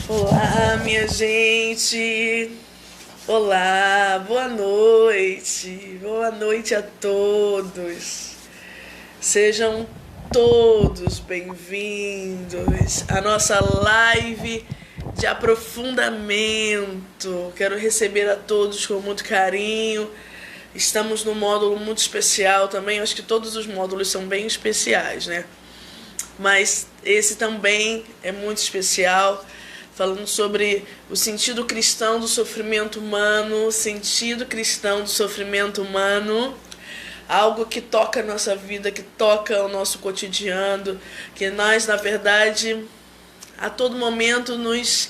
Olá, minha gente. Olá, boa noite. Boa noite a todos. Sejam todos bem-vindos à nossa live de aprofundamento. Quero receber a todos com muito carinho. Estamos num módulo muito especial também. Acho que todos os módulos são bem especiais, né? Mas esse também é muito especial, falando sobre o sentido cristão do sofrimento humano, algo que toca a nossa vida, que toca o nosso cotidiano, que nós, na verdade, a todo momento nos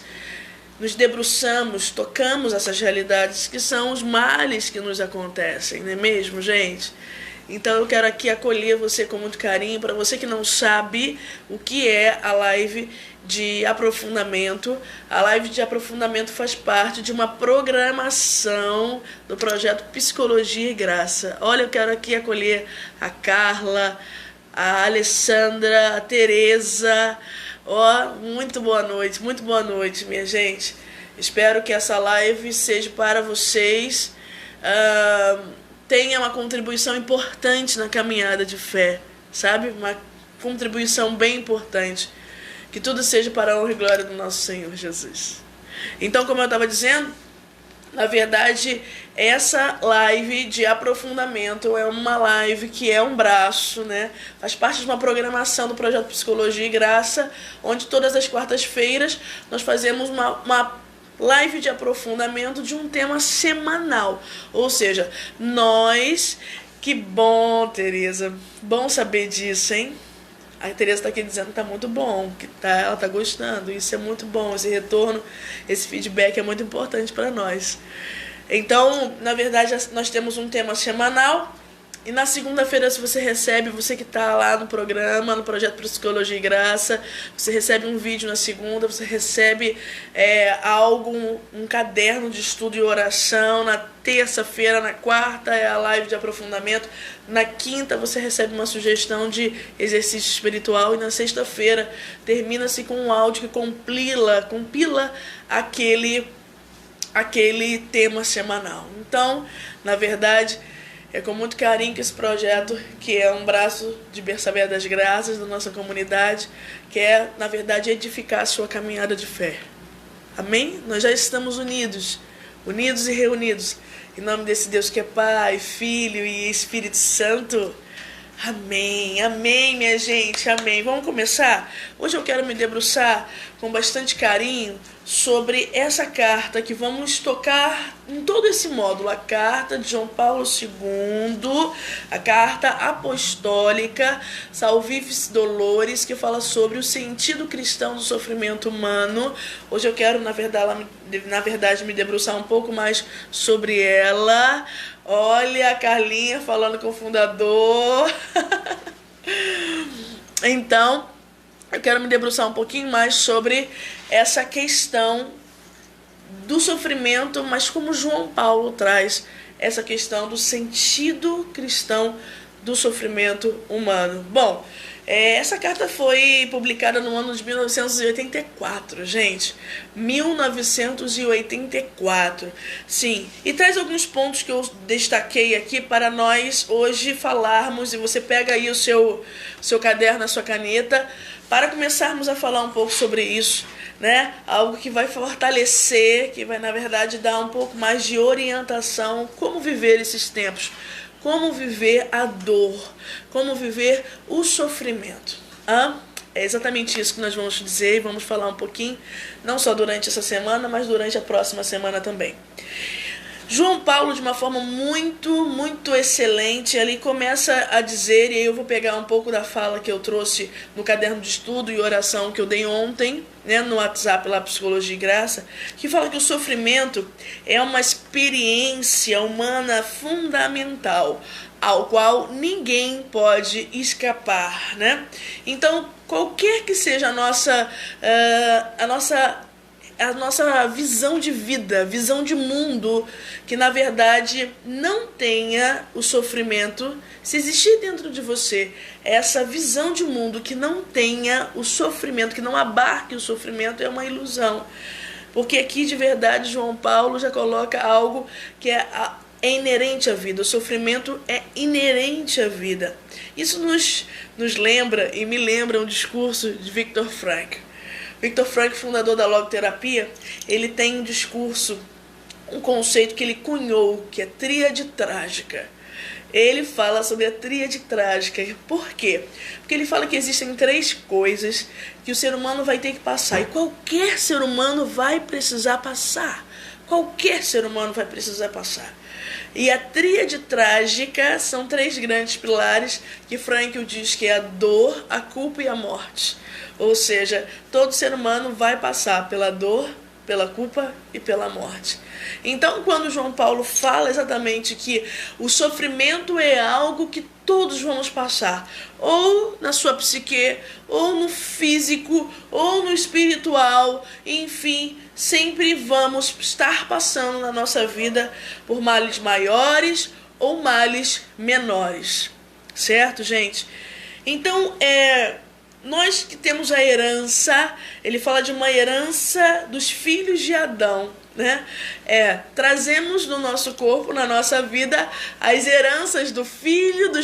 debruçamos, tocamos essas realidades que são os males que nos acontecem, não é mesmo, gente? Então eu quero aqui acolher você com muito carinho. Para você que não sabe o que é a live de aprofundamento, a live de aprofundamento faz parte de uma programação do projeto Psicologia e Graça. Olha, eu quero aqui acolher a Carla, a Alessandra, a Tereza. Muito boa noite, minha gente. Espero que essa live seja para vocês. Tenha uma contribuição importante na caminhada de fé, sabe? Uma contribuição bem importante. Que tudo seja para a honra e glória do nosso Senhor Jesus. Então, como eu estava dizendo, na verdade, essa live de aprofundamento é uma live que é um braço, né? Faz parte de uma programação do projeto Psicologia e Graça, onde todas as quartas-feiras nós fazemos uma live de aprofundamento de um tema semanal. Ou seja, que bom, Tereza, bom saber disso, hein? A Tereza está aqui dizendo que tá muito bom, ela tá gostando, isso é muito bom, esse retorno, esse feedback é muito importante para nós. Então, na verdade, nós temos um tema semanal. E na segunda-feira, se você recebe, você que está lá no programa, no projeto Psicologia e Graça, você recebe um vídeo na segunda, você recebe um caderno de estudo e oração. Na terça-feira, na quarta é a live de aprofundamento. Na quinta você recebe uma sugestão de exercício espiritual. E na sexta-feira termina-se com um áudio que compila aquele tema semanal. Então, na verdade, é com muito carinho que esse projeto, que é um braço de Berçabeia das Graças da nossa comunidade, quer, na verdade, edificar a sua caminhada de fé. Amém? Nós já estamos unidos e reunidos, em nome desse Deus que é Pai, Filho e Espírito Santo. Amém, amém, minha gente, amém. Vamos começar? Hoje eu quero me debruçar com bastante carinho sobre essa carta que vamos tocar em todo esse módulo. A carta de João Paulo II, a carta apostólica Salvifici Doloris, que fala sobre o sentido cristão do sofrimento humano. Hoje eu quero, na verdade, me debruçar um pouco mais sobre ela. Olha a Carlinha falando com o fundador. Então, eu quero me debruçar um pouquinho mais sobre essa questão do sofrimento, mas como João Paulo traz essa questão do sentido cristão do sofrimento humano. Bom, essa carta foi publicada no ano de 1984, gente. 1984. Sim, e traz alguns pontos que eu destaquei aqui para nós hoje falarmos. E você pega aí o seu caderno, a sua caneta, para começarmos a falar um pouco sobre isso, né? Algo que vai fortalecer, que vai, na verdade, dar um pouco mais de orientação, como viver esses tempos. Como viver a dor, como viver o sofrimento. É exatamente isso que nós vamos dizer e vamos falar um pouquinho, não só durante essa semana, mas durante a próxima semana também. João Paulo, de uma forma muito excelente, ele começa a dizer, e aí eu vou pegar um pouco da fala que eu trouxe no caderno de estudo e oração que eu dei ontem, né, no WhatsApp lá, Psicologia e Graça, que fala que o sofrimento é uma experiência humana fundamental, ao qual ninguém pode escapar, né? Então, qualquer que seja a nossa a nossa visão de vida, visão de mundo, que na verdade não tenha o sofrimento. Se existir dentro de você essa visão de mundo que não tenha o sofrimento, que não abarque o sofrimento, é uma ilusão. Porque aqui de verdade João Paulo já coloca algo que é inerente à vida. O sofrimento é inerente à vida. Isso nos lembra e me lembra um discurso de Viktor Frankl. Viktor Frankl, fundador da logoterapia, ele tem um discurso, um conceito que ele cunhou, que é tríade trágica. Ele fala sobre a tríade trágica. Por quê? Porque ele fala que existem 3 coisas que o ser humano vai ter que passar. E qualquer ser humano vai precisar passar. Qualquer ser humano vai precisar passar. E a tríade trágica são 3 grandes pilares que Frankl diz que é a dor, a culpa e a morte. Ou seja, todo ser humano vai passar pela dor, pela culpa e pela morte. Então, quando João Paulo fala exatamente que o sofrimento é algo que todos vamos passar, ou na sua psique, ou no físico, ou no espiritual, enfim, sempre vamos estar passando na nossa vida por males maiores ou males menores. Certo, gente? Então, nós que temos a herança, ele fala de uma herança dos filhos de Adão, né? Trazemos no nosso corpo, na nossa vida, as heranças dos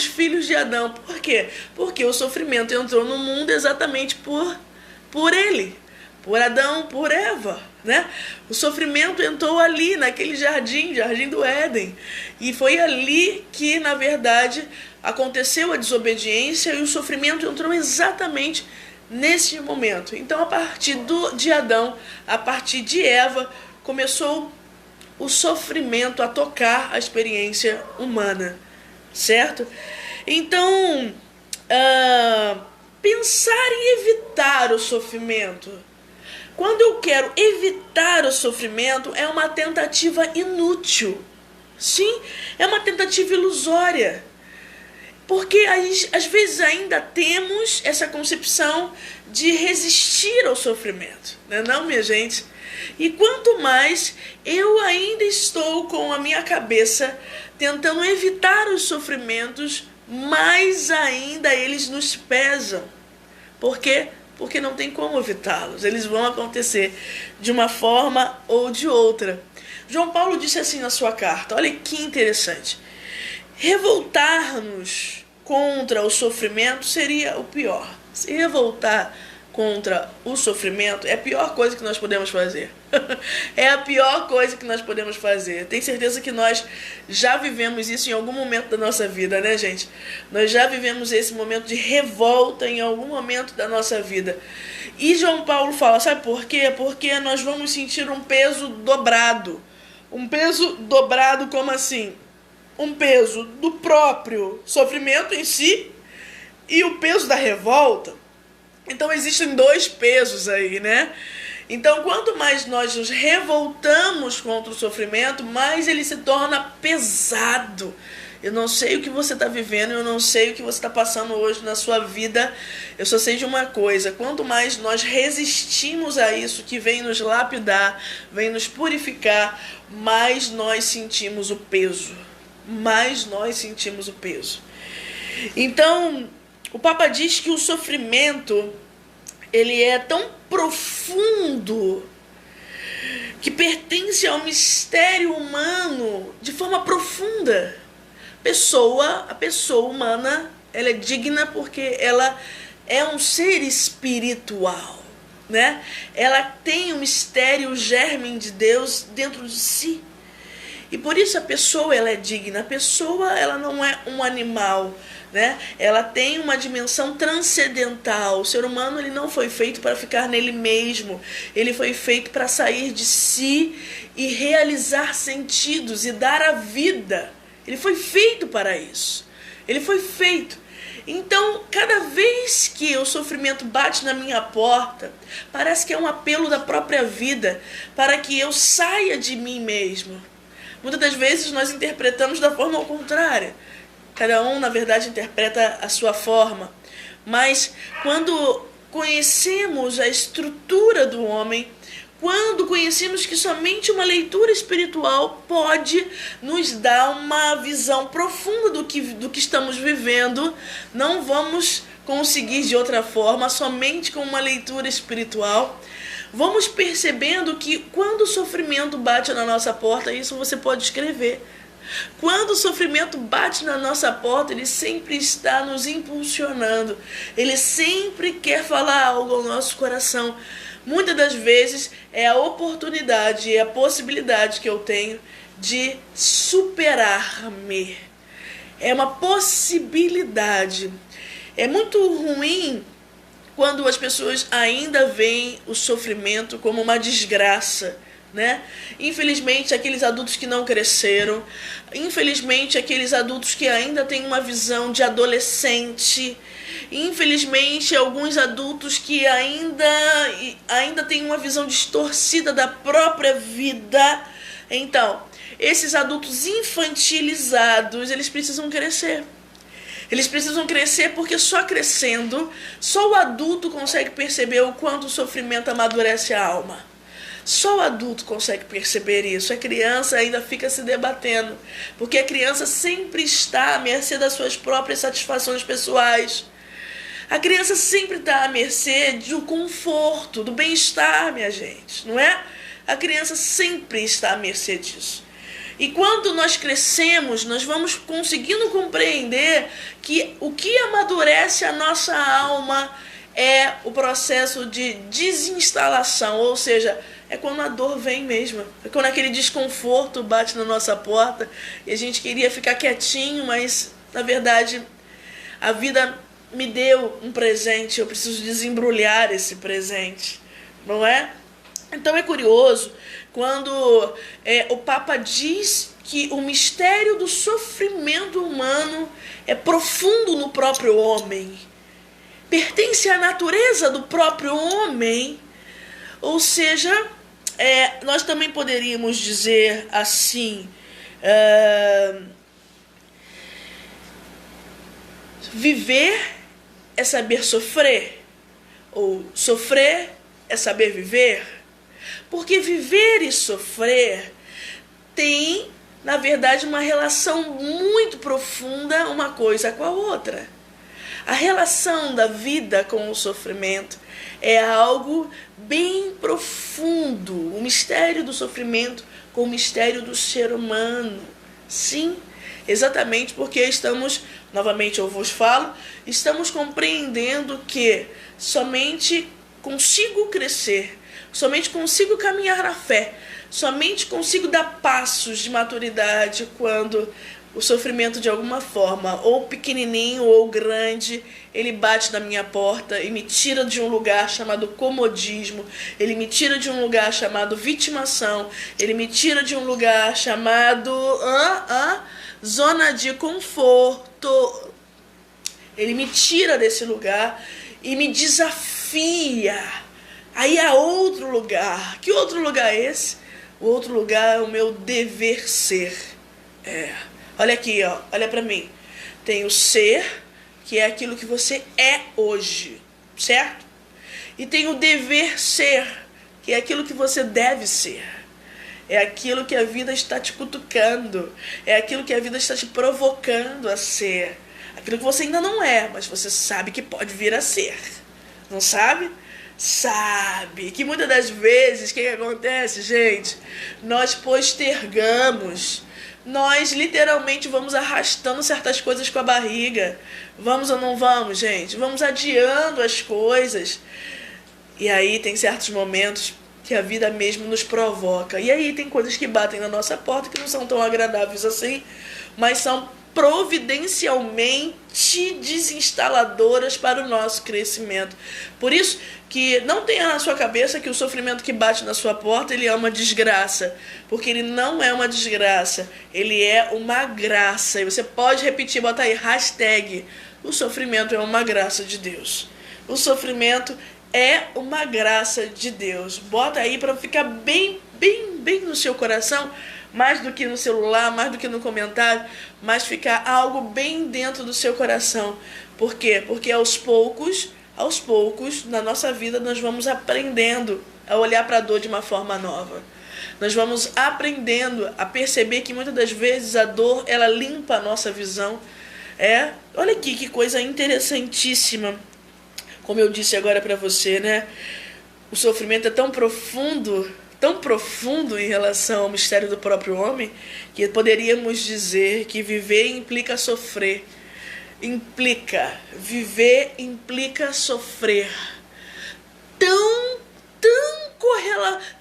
filhos de Adão. Por quê? Porque o sofrimento entrou no mundo exatamente por ele, por Adão, por Eva, né? O sofrimento entrou ali, naquele jardim do Éden. E foi ali que, na verdade, aconteceu a desobediência e o sofrimento entrou exatamente nesse momento. Então, a partir de Adão, a partir de Eva, começou o sofrimento a tocar a experiência humana, certo? Então, pensar em evitar o sofrimento. Quando eu quero evitar o sofrimento, é uma tentativa inútil. Sim, é uma tentativa ilusória. Porque às vezes ainda temos essa concepção de resistir ao sofrimento, não, minha gente? E quanto mais eu ainda estou com a minha cabeça tentando evitar os sofrimentos, mais ainda eles nos pesam. Por quê? Porque não tem como evitá-los. Eles vão acontecer de uma forma ou de outra. João Paulo disse assim na sua carta, olha que interessante. Revoltar-nos contra o sofrimento seria o pior. Se revoltar contra o sofrimento é a pior coisa que nós podemos fazer. É a pior coisa que nós podemos fazer. Tenho certeza que nós já vivemos isso em algum momento da nossa vida, né, gente? Nós já vivemos esse momento de revolta em algum momento da nossa vida. E João Paulo fala, sabe por quê? Porque nós vamos sentir um peso dobrado. Um peso dobrado como assim? Um peso do próprio sofrimento em si e o peso da revolta. Então existem 2 pesos aí, né? Então quanto mais nós nos revoltamos contra o sofrimento, mais ele se torna pesado. Eu não sei o que você está vivendo, eu não sei o que você está passando hoje na sua vida. Eu só sei de uma coisa, quanto mais nós resistimos a isso que vem nos lapidar, vem nos purificar, mais nós sentimos o peso. Mais nós sentimos o peso. Então, o Papa diz que o sofrimento, ele é tão profundo que pertence ao mistério humano de forma profunda. A pessoa humana, ela é digna porque ela é um ser espiritual, né? Ela tem o mistério, o germe de Deus dentro de si. E por isso a pessoa ela é digna. A pessoa ela não é um animal, né? Ela tem uma dimensão transcendental. O ser humano ele não foi feito para ficar nele mesmo. Ele foi feito para sair de si e realizar sentidos e dar a vida. Ele foi feito para isso. Ele foi feito. Então, cada vez que o sofrimento bate na minha porta, parece que é um apelo da própria vida para que eu saia de mim mesmo. Muitas das vezes nós interpretamos da forma ao contrária. Cada um, na verdade, interpreta a sua forma. Mas quando conhecemos a estrutura do homem, quando conhecemos que somente uma leitura espiritual pode nos dar uma visão profunda do que estamos vivendo, não vamos conseguir de outra forma, somente com uma leitura espiritual. Vamos percebendo que quando o sofrimento bate na nossa porta, isso você pode escrever. Quando o sofrimento bate na nossa porta, ele sempre está nos impulsionando. Ele sempre quer falar algo ao nosso coração. Muitas das vezes é a oportunidade, é a possibilidade que eu tenho de superar-me. É uma possibilidade. É muito ruim quando as pessoas ainda veem o sofrimento como uma desgraça, né? Infelizmente, aqueles adultos que não cresceram, infelizmente, aqueles adultos que ainda têm uma visão de adolescente, infelizmente, alguns adultos que ainda têm uma visão distorcida da própria vida. Então, esses adultos infantilizados, eles precisam crescer. Eles precisam crescer porque só crescendo, só o adulto consegue perceber o quanto o sofrimento amadurece a alma. Só o adulto consegue perceber isso. A criança ainda fica se debatendo, porque a criança sempre está à mercê das suas próprias satisfações pessoais. A criança sempre está à mercê do conforto, do bem-estar, minha gente, não é? A criança sempre está à mercê disso. E quando nós crescemos, nós vamos conseguindo compreender que o que amadurece a nossa alma é o processo de desinstalação, ou seja, é quando a dor vem mesmo, é quando aquele desconforto bate na nossa porta e a gente queria ficar quietinho, mas na verdade a vida me deu um presente, eu preciso desembrulhar esse presente, não é? Então é curioso quando o Papa diz que o mistério do sofrimento humano é profundo no próprio homem, pertence à natureza do próprio homem, ou seja, nós também poderíamos dizer assim, viver é saber sofrer, ou sofrer é saber viver, porque viver e sofrer tem, na verdade, uma relação muito profunda uma coisa com a outra. A relação da vida com o sofrimento é algo bem profundo, o mistério do sofrimento com o mistério do ser humano. Sim, exatamente porque estamos, novamente eu vos falo, estamos compreendendo que somente consigo crescer, somente consigo caminhar na fé, somente consigo dar passos de maturidade quando o sofrimento de alguma forma, ou pequenininho ou grande, ele bate na minha porta e me tira de um lugar chamado comodismo, ele me tira de um lugar chamado vitimação, ele me tira de um lugar chamado zona de conforto. Ele me tira desse lugar e me desafia aí há outro lugar. Que outro lugar é esse? O outro lugar é o meu dever ser. Olha aqui, ó, olha pra mim. Tem o ser, que é aquilo que você é hoje, certo? E tem o dever ser, que é aquilo que você deve ser. É aquilo que a vida está te cutucando. É aquilo que a vida está te provocando a ser. Aquilo que você ainda não é, mas você sabe que pode vir a ser. Não sabe? Sabe. Que muitas das vezes, o que acontece, gente? Nós postergamos. Nós literalmente vamos arrastando certas coisas com a barriga. Vamos ou não vamos, gente? Vamos adiando as coisas. E aí tem certos momentos que a vida mesmo nos provoca. E aí tem coisas que batem na nossa porta que não são tão agradáveis assim, mas são providencialmente desinstaladoras para o nosso crescimento. Por isso que não tenha na sua cabeça que o sofrimento que bate na sua porta, ele é uma desgraça, porque ele não é uma desgraça, ele é uma graça. E você pode repetir, bota aí, hashtag, o sofrimento é uma graça de Deus. O sofrimento é uma graça de Deus. Bota aí para ficar bem no seu coração, mais do que no celular, mais do que no comentário, mas ficar algo bem dentro do seu coração. Por quê? Porque aos poucos aos poucos, na nossa vida, nós vamos aprendendo a olhar para a dor de uma forma nova. Nós vamos aprendendo a perceber que muitas das vezes a dor, ela limpa a nossa visão. Olha aqui que coisa interessantíssima. Como eu disse agora para você, né? O sofrimento é tão profundo em relação ao mistério do próprio homem, que poderíamos dizer que viver implica sofrer. Viver implica sofrer.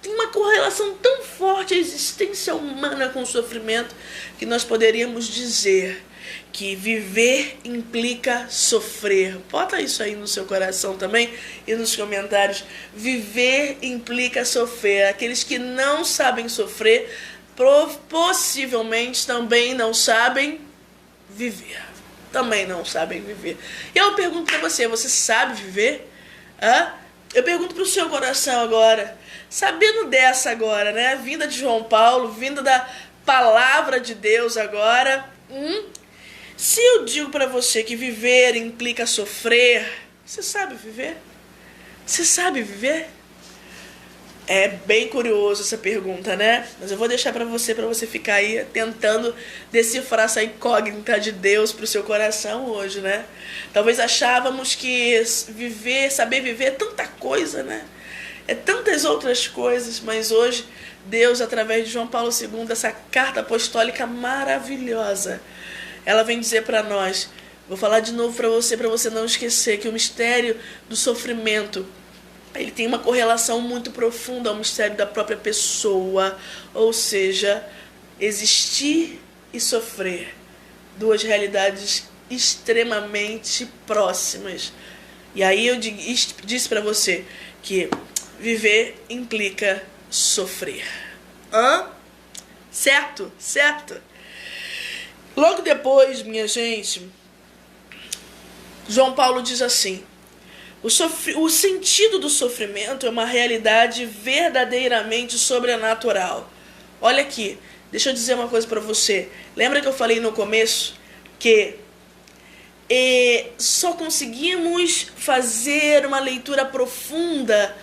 Tem uma correlação tão forte a existência humana com o sofrimento, que nós poderíamos dizer que viver implica sofrer. Bota isso aí no seu coração também e nos comentários. Viver implica sofrer. Aqueles que não sabem sofrer, possivelmente também não sabem viver. Também não sabem viver. E eu pergunto para você, você sabe viver? Eu pergunto para o seu coração agora, sabendo dessa agora, né? Vinda de João Paulo, vinda da palavra de Deus agora. Se eu digo para você que viver implica sofrer, você sabe viver? Você sabe viver? É bem curioso essa pergunta, né? Mas eu vou deixar para você ficar aí tentando decifrar essa incógnita de Deus pro seu coração hoje, né? Talvez achávamos que saber viver é tanta coisa, né? É tantas outras coisas, mas hoje Deus, através de João Paulo II, essa carta apostólica maravilhosa, ela vem dizer para nós, vou falar de novo para você não esquecer, que o mistério do sofrimento, ele tem uma correlação muito profunda ao mistério da própria pessoa, ou seja, existir e sofrer, duas realidades extremamente próximas. E aí eu disse para você que viver implica sofrer. Certo? Logo depois, minha gente, João Paulo diz assim: o sentido do sofrimento é uma realidade verdadeiramente sobrenatural. Olha aqui, deixa eu dizer uma coisa para você. Lembra que eu falei no começo que só conseguimos fazer uma leitura profunda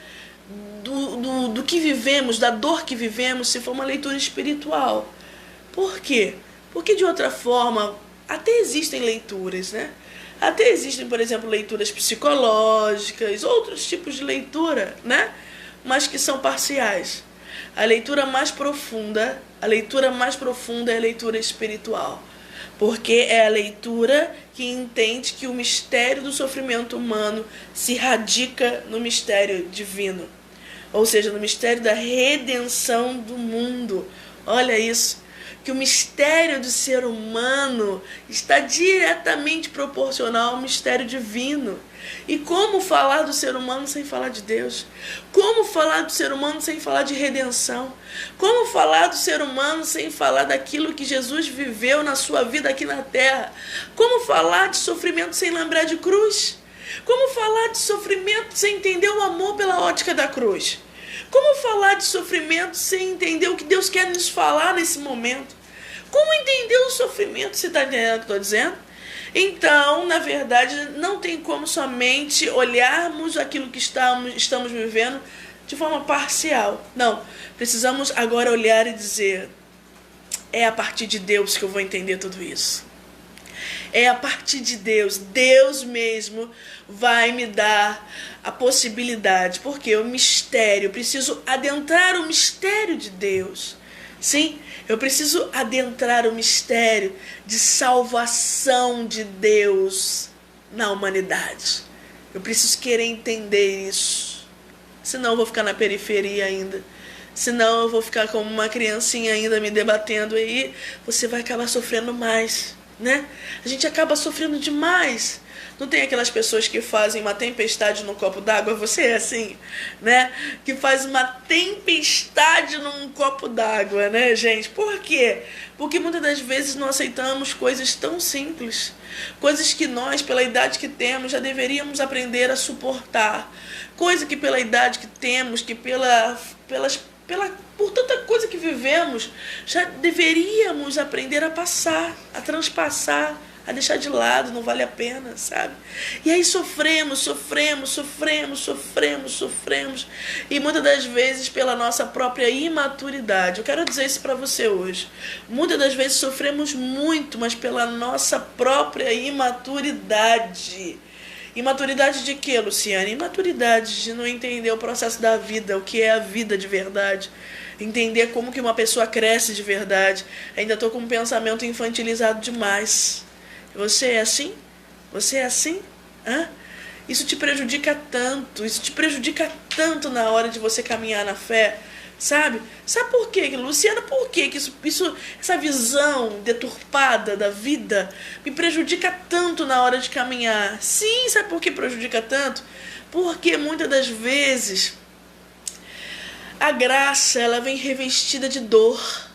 do que vivemos, da dor que vivemos, se for uma leitura espiritual. Por quê? Porque de outra forma, até existem leituras, né? Até existem, por exemplo, leituras psicológicas, outros tipos de leitura, né? Mas que são parciais. A leitura mais profunda é a leitura espiritual. Porque é a leitura que entende que o mistério do sofrimento humano se radica no mistério divino. Ou seja, no mistério da redenção do mundo. Olha isso. Que o mistério do ser humano está diretamente proporcional ao mistério divino. E como falar do ser humano sem falar de Deus? Como falar do ser humano sem falar de redenção? Como falar do ser humano sem falar daquilo que Jesus viveu na sua vida aqui na terra? Como falar de sofrimento sem lembrar de cruz? Como falar de sofrimento sem entender o amor pela ótica da cruz? Como falar de sofrimento sem entender o que Deus quer nos falar nesse momento? Como entender o sofrimento? Você está entendendo o que eu estou dizendo? Então, na verdade, não tem como somente olharmos aquilo que estamos vivendo de forma parcial. Não, precisamos agora olhar e dizer: é a partir de Deus que eu vou entender tudo isso. É a partir de Deus. Deus mesmo vai me dar a possibilidade. Porque o mistério, eu preciso adentrar o mistério de Deus. Sim, eu preciso adentrar o mistério de salvação de Deus na humanidade. Eu preciso querer entender isso. Senão eu vou ficar na periferia ainda. Senão eu vou ficar como uma criancinha ainda me debatendo. Aí você vai acabar sofrendo mais, né? A gente acaba sofrendo demais. Não tem aquelas pessoas que fazem uma tempestade num copo d'água? Você é assim, né? Que faz uma tempestade num copo d'água, né, gente? Por quê? Porque muitas das vezes não aceitamos coisas tão simples. Coisas que nós, pela idade que temos, já deveríamos aprender a suportar. Coisa que pela idade que temos, que por tanta coisa que vivemos, já deveríamos aprender a passar, a transpassar, a deixar de lado, não vale a pena, sabe? E aí sofremos, e muitas das vezes pela nossa própria imaturidade. Eu quero dizer isso para você hoje. Muitas das vezes sofremos muito, mas pela nossa própria imaturidade. Imaturidade de quê, Luciane? Imaturidade de não entender o processo da vida, o que é a vida de verdade. Entender como que uma pessoa cresce de verdade. Ainda estou com um pensamento infantilizado demais. Você é assim? Você é assim? Hã? Isso te prejudica tanto na hora de você caminhar na fé. Sabe? Sabe por quê, Luciana? Por quê que essa visão deturpada da vida me prejudica tanto na hora de caminhar? Sim, sabe por que prejudica tanto? Porque muitas das vezes a graça, ela vem revestida de dor.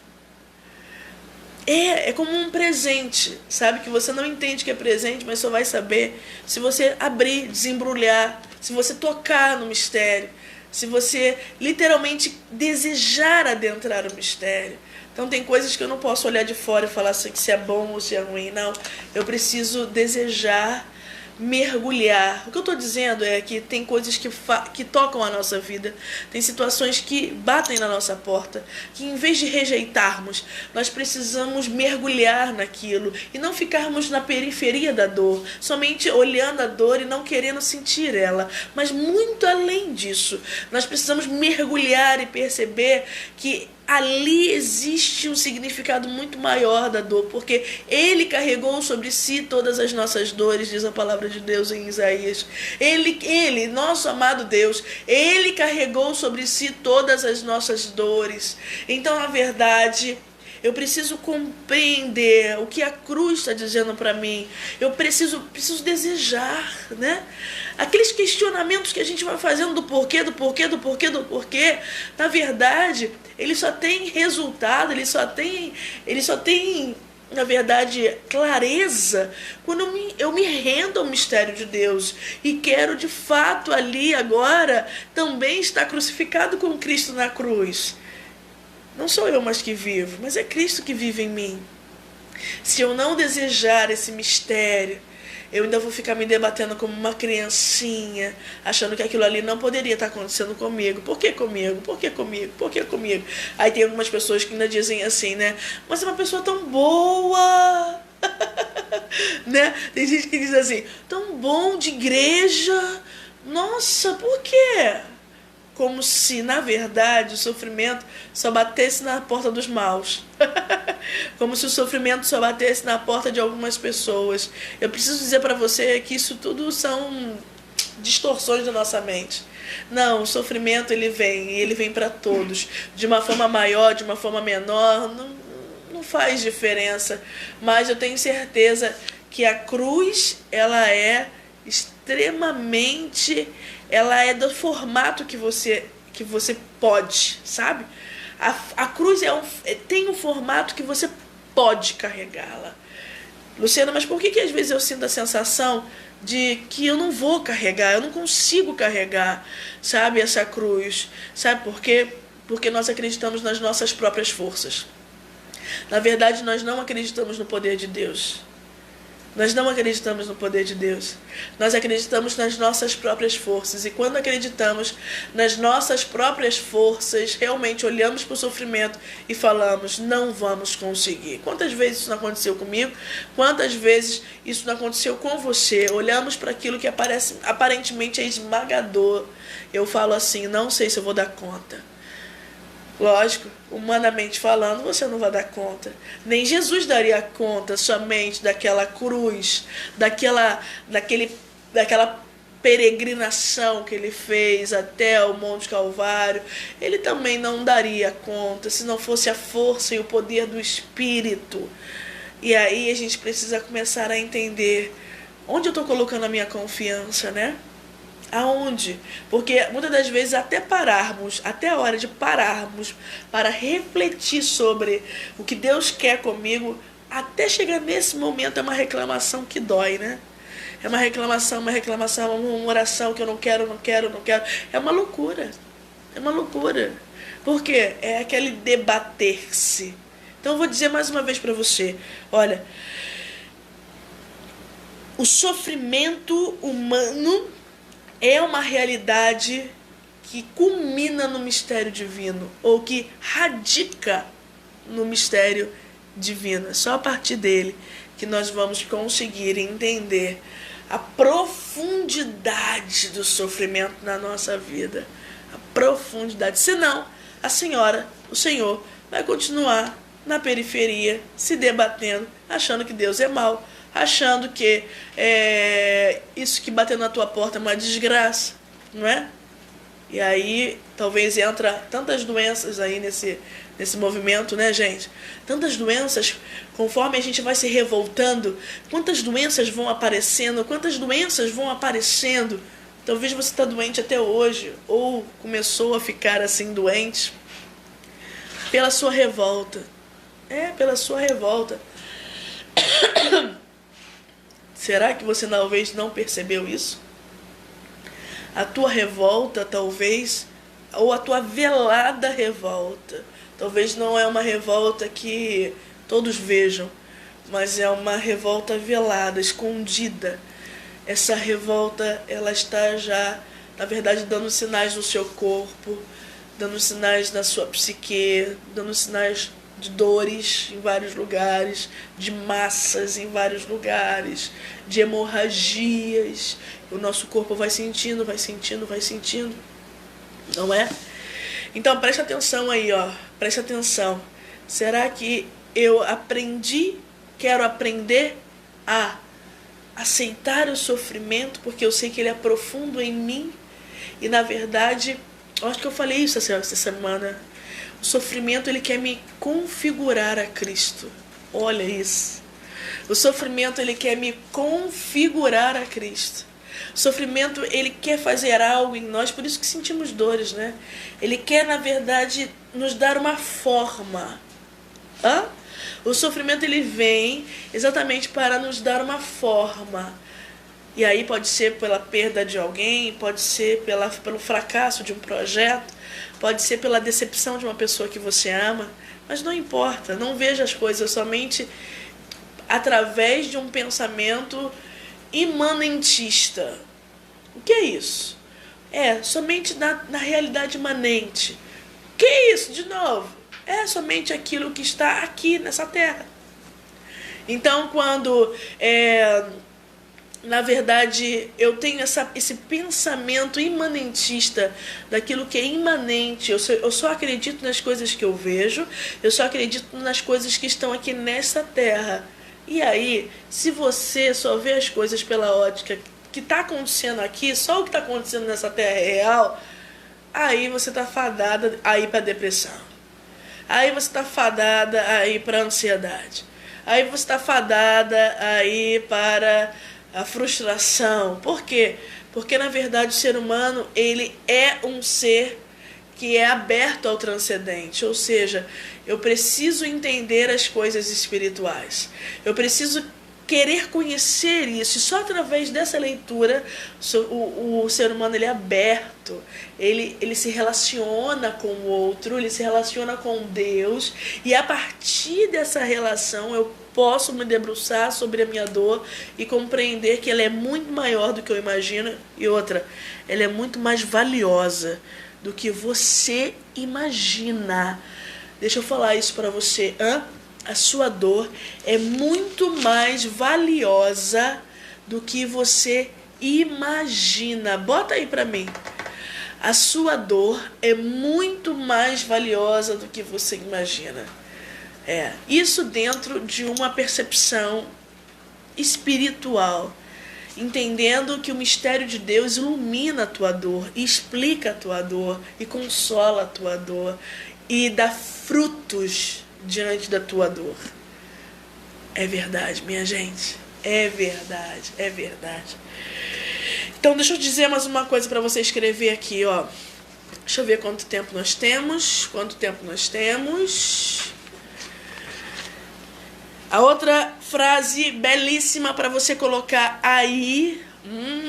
É como um presente, sabe? Que você não entende que é presente, mas só vai saber se você abrir, desembrulhar, se você tocar no mistério, se você literalmente desejar adentrar o mistério. Então tem coisas que eu não posso olhar de fora e falar assim, se é bom ou se é ruim. Não, eu preciso desejar, mergulhar. O que eu estou dizendo é que tem coisas que tocam a nossa vida, tem situações que batem na nossa porta, que em vez de rejeitarmos, nós precisamos mergulhar naquilo e não ficarmos na periferia da dor, somente olhando a dor e não querendo sentir ela. Mas muito além disso, nós precisamos mergulhar e perceber que ali existe um significado muito maior da dor, porque Ele carregou sobre si todas as nossas dores, diz a palavra de Deus em Isaías. Ele, nosso amado Deus, Ele carregou sobre si todas as nossas dores. Então, na verdade, eu preciso compreender o que a cruz está dizendo para mim. Eu preciso desejar, né? Aqueles questionamentos que a gente vai fazendo do porquê, na verdade, ele só tem resultado, ele só tem, na verdade, clareza quando eu me rendo ao mistério de Deus e quero de fato ali agora também estar crucificado com Cristo na cruz. Não sou eu mais que vivo, mas é Cristo que vive em mim. Se eu não desejar esse mistério, eu ainda vou ficar me debatendo como uma criancinha, achando que aquilo ali não poderia estar acontecendo comigo. Por que comigo? Por que comigo? Por que comigo? Aí tem algumas pessoas que ainda dizem assim, né? Mas é uma pessoa tão boa, né? Tem gente que diz assim, tão bom de igreja. Nossa, por quê? Como se, na verdade, o sofrimento só batesse na porta dos maus. Como se o sofrimento só batesse na porta de algumas pessoas. Eu preciso dizer para você que isso tudo são distorções da nossa mente. Não, o sofrimento ele vem para todos. De uma forma maior, de uma forma menor, não faz diferença. Mas eu tenho certeza que a cruz, ela é extremamente, ela é do formato que você pode, sabe? A cruz tem um formato que você pode carregá-la. Luciana, mas por que às vezes eu sinto a sensação de que eu não vou carregar, eu não consigo carregar, sabe, essa cruz? Sabe por quê? Porque nós acreditamos nas nossas próprias forças. Na verdade, nós não acreditamos no poder de Deus. Nós não acreditamos no poder de Deus. Nós acreditamos nas nossas próprias forças. E quando acreditamos nas nossas próprias forças, realmente olhamos para o sofrimento e falamos, não vamos conseguir. Quantas vezes isso não aconteceu comigo? Quantas vezes isso não aconteceu com você? Olhamos para aquilo que aparentemente é esmagador. Eu falo assim, não sei se eu vou dar conta. Lógico, humanamente falando, você não vai dar conta. Nem Jesus daria conta somente daquela cruz, daquela peregrinação que ele fez até o Monte Calvário. Ele também não daria conta se não fosse a força e o poder do Espírito. E aí a gente precisa começar a entender onde eu estou colocando a minha confiança, né? Aonde? Porque muitas das vezes até a hora de pararmos para refletir sobre o que Deus quer comigo, até chegar nesse momento é uma reclamação que dói, né? É uma reclamação, uma oração que eu não quero. É uma loucura. Por quê? É aquele debater-se. Então eu vou dizer mais uma vez para você, olha, o sofrimento humano é uma realidade que culmina no mistério divino, ou que radica no mistério divino. É só a partir dele que nós vamos conseguir entender a profundidade do sofrimento na nossa vida. A profundidade. Senão, o Senhor vai continuar na periferia, se debatendo, achando que Deus é mau, achando que isso que bateu na tua porta é uma desgraça, não é? E aí, talvez entra tantas doenças aí nesse movimento, né, gente? Tantas doenças, conforme a gente vai se revoltando, quantas doenças vão aparecendo, Talvez você está doente até hoje, ou começou a ficar assim doente, pela sua revolta. Pela sua revolta. Será que você talvez não percebeu isso? A tua revolta, talvez, ou a tua velada revolta, talvez não é uma revolta que todos vejam, mas é uma revolta velada, escondida. Essa revolta, ela está já, na verdade, dando sinais no seu corpo, dando sinais na sua psique, dando sinais de dores em vários lugares, de massas em vários lugares, de hemorragias. O nosso corpo vai sentindo, não é? Então, preste atenção aí, preste atenção. Será que eu quero aprender a aceitar o sofrimento, porque eu sei que ele é profundo em mim? E, na verdade, acho que eu falei isso essa semana. O sofrimento, ele quer me configurar a Cristo. Olha isso. O sofrimento, ele quer me configurar a Cristo. O sofrimento, ele quer fazer algo em nós, por isso que sentimos dores, né? Ele quer, na verdade, nos dar uma forma. O sofrimento, ele vem exatamente para nos dar uma forma. E aí pode ser pela perda de alguém, pode ser pelo fracasso de um projeto, pode ser pela decepção de uma pessoa que você ama, mas não importa, não veja as coisas somente através de um pensamento imanentista. O que é isso? Somente na realidade imanente. O que é isso, de novo? É somente aquilo que está aqui nessa terra. Então, quando na verdade eu tenho esse pensamento imanentista daquilo que é imanente, eu só acredito nas coisas que eu vejo, eu só acredito nas coisas que estão aqui nessa terra. E aí, se você só vê as coisas pela ótica que está acontecendo aqui, só o que está acontecendo nessa terra é real, aí você está fadada a ir para a depressão. Aí você está fadada a ir para a ansiedade. Aí você está fadada a ir para a frustração. Por quê? Porque, na verdade, o ser humano, ele é um ser que é aberto ao transcendente. Ou seja, eu preciso entender as coisas espirituais. Eu preciso querer conhecer isso. E só através dessa leitura, o ser humano, ele é aberto. Ele se relaciona com o outro, ele se relaciona com Deus. E a partir dessa relação, eu posso me debruçar sobre a minha dor e compreender que ela é muito maior do que eu imagino. E outra, ela é muito mais valiosa do que você imagina. Deixa eu falar isso para você. A sua dor é muito mais valiosa do que você imagina. Bota aí para mim. A sua dor é muito mais valiosa do que você imagina. Isso dentro de uma percepção espiritual, entendendo que o mistério de Deus ilumina a tua dor, e explica a tua dor, e consola a tua dor, e dá frutos diante da tua dor. É verdade, minha gente. É verdade, é verdade. Então, deixa eu dizer mais uma coisa para você escrever aqui, Deixa eu ver quanto tempo nós temos. A outra frase belíssima para você colocar aí,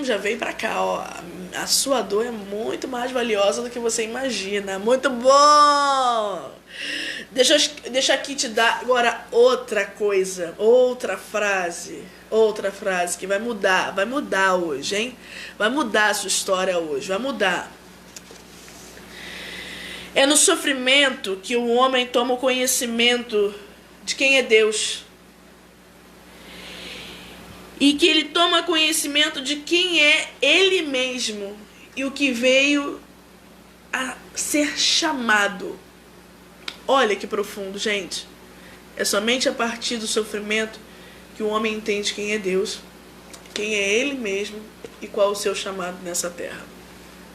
Já veio pra cá, ó. A sua dor é muito mais valiosa do que você imagina. Muito bom! Deixa eu aqui te dar agora outra coisa, outra frase que vai mudar hoje, hein? Vai mudar a sua história hoje, vai mudar. É no sofrimento que o homem toma o conhecimento de quem é Deus. E que ele toma conhecimento de quem é ele mesmo e o que veio a ser chamado. Olha que profundo, gente. É somente a partir do sofrimento que o homem entende quem é Deus, quem é ele mesmo e qual o seu chamado nessa terra.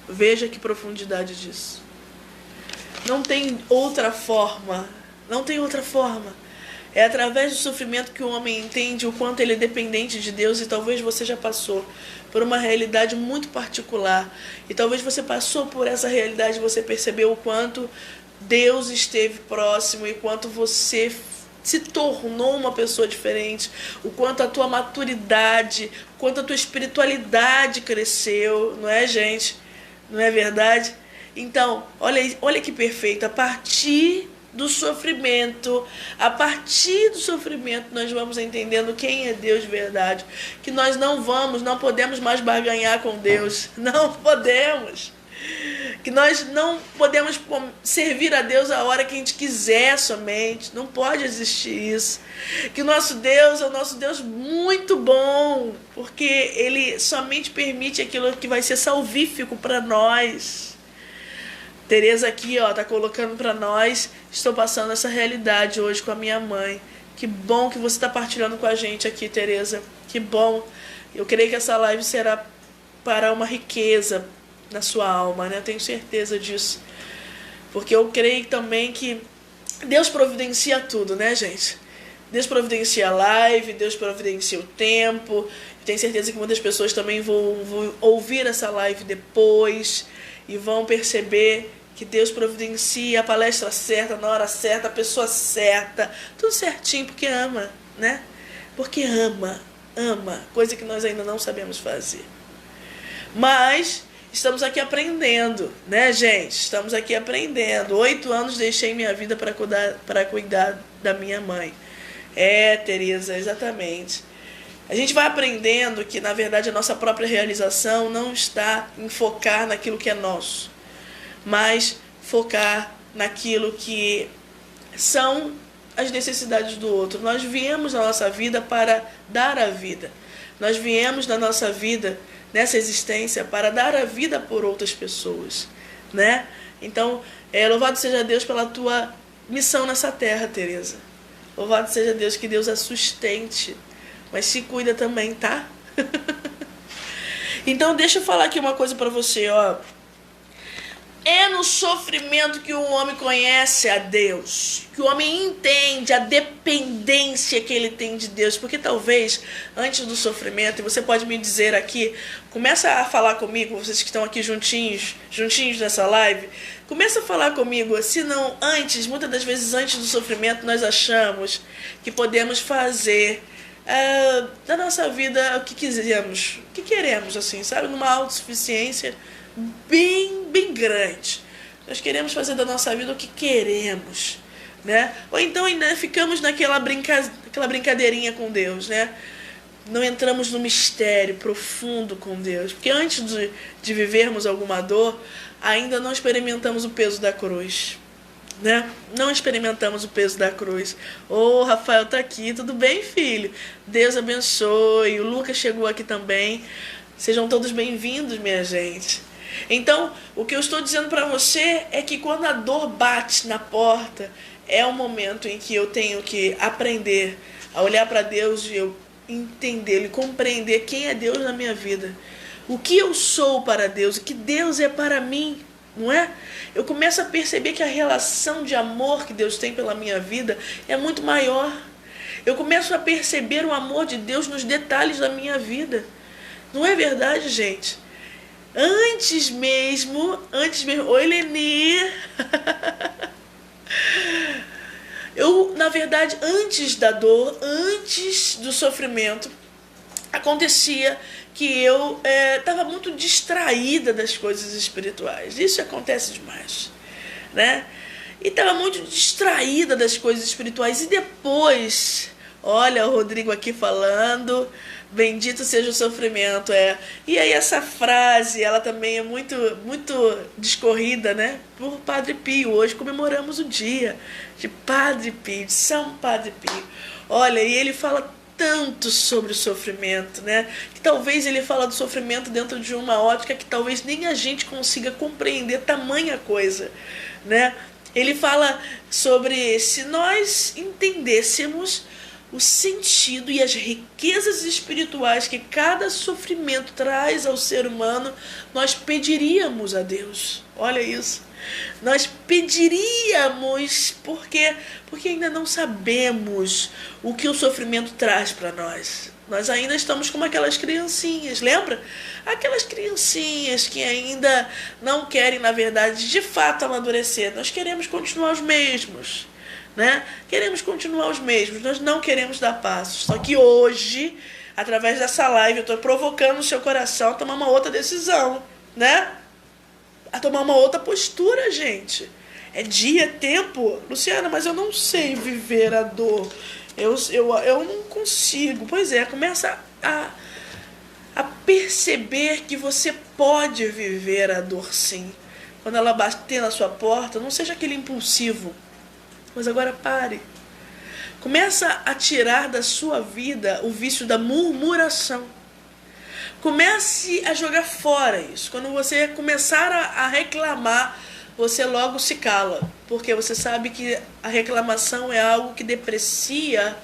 Veja que profundidade disso. Não tem outra forma. Não tem outra forma. É através do sofrimento que o homem entende o quanto ele é dependente de Deus, e talvez você já passou por uma realidade muito particular. E talvez você passou por essa realidade e você percebeu o quanto Deus esteve próximo e quanto você se tornou uma pessoa diferente, o quanto a tua maturidade, o quanto a tua espiritualidade cresceu, não é, gente? Não é verdade? Então, olha que perfeito, a partir do sofrimento, nós vamos entendendo quem é Deus de verdade, que nós não podemos mais barganhar com Deus, não podemos, que nós não podemos servir a Deus a hora que a gente quiser somente, não pode existir isso, que o nosso Deus é o nosso Deus muito bom, porque Ele somente permite aquilo que vai ser salvífico para nós. Tereza aqui, ó, tá colocando para nós, estou passando essa realidade hoje com a minha mãe. Que bom que você está partilhando com a gente aqui, Tereza. Que bom. Eu creio que essa live será para uma riqueza na sua alma, né? Eu tenho certeza disso. Porque eu creio também que Deus providencia tudo, né, gente? Deus providencia a live, Deus providencia o tempo. Tenho certeza que muitas pessoas também vão ouvir essa live depois e vão perceber que Deus providencia a palestra certa, na hora certa, a pessoa certa, tudo certinho, porque ama, né? Porque ama, coisa que nós ainda não sabemos fazer. Mas estamos aqui aprendendo, né, gente? Estamos aqui aprendendo. 8 anos deixei minha vida para cuidar da minha mãe. Tereza, exatamente. A gente vai aprendendo que, na verdade, a nossa própria realização não está em focar naquilo que é nosso, mas focar naquilo que são as necessidades do outro. Nós viemos na nossa vida para dar a vida. Nós viemos na nossa vida, nessa existência, para dar a vida por outras pessoas, né? Então, louvado seja Deus pela tua missão nessa terra, Tereza. Louvado seja Deus, que Deus a sustente. Mas se cuida também, tá? Então, deixa eu falar aqui uma coisa pra você, ó. É no sofrimento que o homem conhece a Deus, que o homem entende a dependência que ele tem de Deus. Porque talvez, antes do sofrimento, e você pode me dizer aqui, começa a falar comigo, vocês que estão aqui juntinhos nessa live, começa a falar comigo, se não antes, muitas das vezes antes do sofrimento, nós achamos que podemos fazer da nossa vida o que quisermos, o que queremos, assim, sabe? Numa autossuficiência bem grande. Nós queremos fazer da nossa vida o que queremos, né? Ou então ainda ficamos naquela brincadeirinha com Deus, né? Não entramos no mistério profundo com Deus, porque antes de vivermos alguma dor, ainda não experimentamos o peso da cruz, né? Não experimentamos o peso da cruz. O Rafael tá aqui, tudo bem, filho? Deus abençoe. O Lucas chegou aqui também. Sejam todos bem-vindos, minha gente. Então, o que eu estou dizendo para você é que quando a dor bate na porta, é o momento em que eu tenho que aprender a olhar para Deus e eu entender e compreender quem é Deus na minha vida. O que eu sou para Deus, o que Deus é para mim. Não é? Eu começo a perceber que a relação de amor que Deus tem pela minha vida é muito maior. Eu começo a perceber o amor de Deus nos detalhes da minha vida. Não é verdade, gente? Antes mesmo, oi, Leni. Eu, na verdade, antes da dor, antes do sofrimento, acontecia que eu estava muito distraída das coisas espirituais. Isso acontece demais, né? E estava muito distraída das coisas espirituais. E depois, olha o Rodrigo aqui falando, bendito seja o sofrimento. E aí essa frase, ela também é muito, muito discorrida, né? Por Padre Pio. Hoje comemoramos o dia de Padre Pio, de São Padre Pio. Olha, e ele fala tanto sobre o sofrimento, né? Que talvez ele fala do sofrimento dentro de uma ótica que talvez nem a gente consiga compreender tamanha coisa, né? Ele fala sobre se nós entendêssemos o sentido e as riquezas espirituais que cada sofrimento traz ao ser humano, nós pediríamos a Deus. Olha isso. Nós pediríamos, porque ainda não sabemos o que o sofrimento traz para nós. Nós ainda estamos como aquelas criancinhas, lembra? Aquelas criancinhas que ainda não querem, na verdade, de fato amadurecer. Nós queremos continuar os mesmos, né? Queremos continuar os mesmos, nós não queremos dar passos. Só que hoje, através dessa live, eu estou provocando o seu coração a tomar uma outra decisão, né? A tomar uma outra postura, gente. É dia, tempo. Luciana, mas eu não sei viver a dor. Eu não consigo. Pois é, começa a perceber que você pode viver a dor sim. Quando ela bater na sua porta, não seja aquele impulsivo. Mas agora pare. Começa a tirar da sua vida o vício da murmuração. Comece a jogar fora isso. Quando você começar a reclamar, você logo se cala. Porque você sabe que a reclamação é algo que deprecia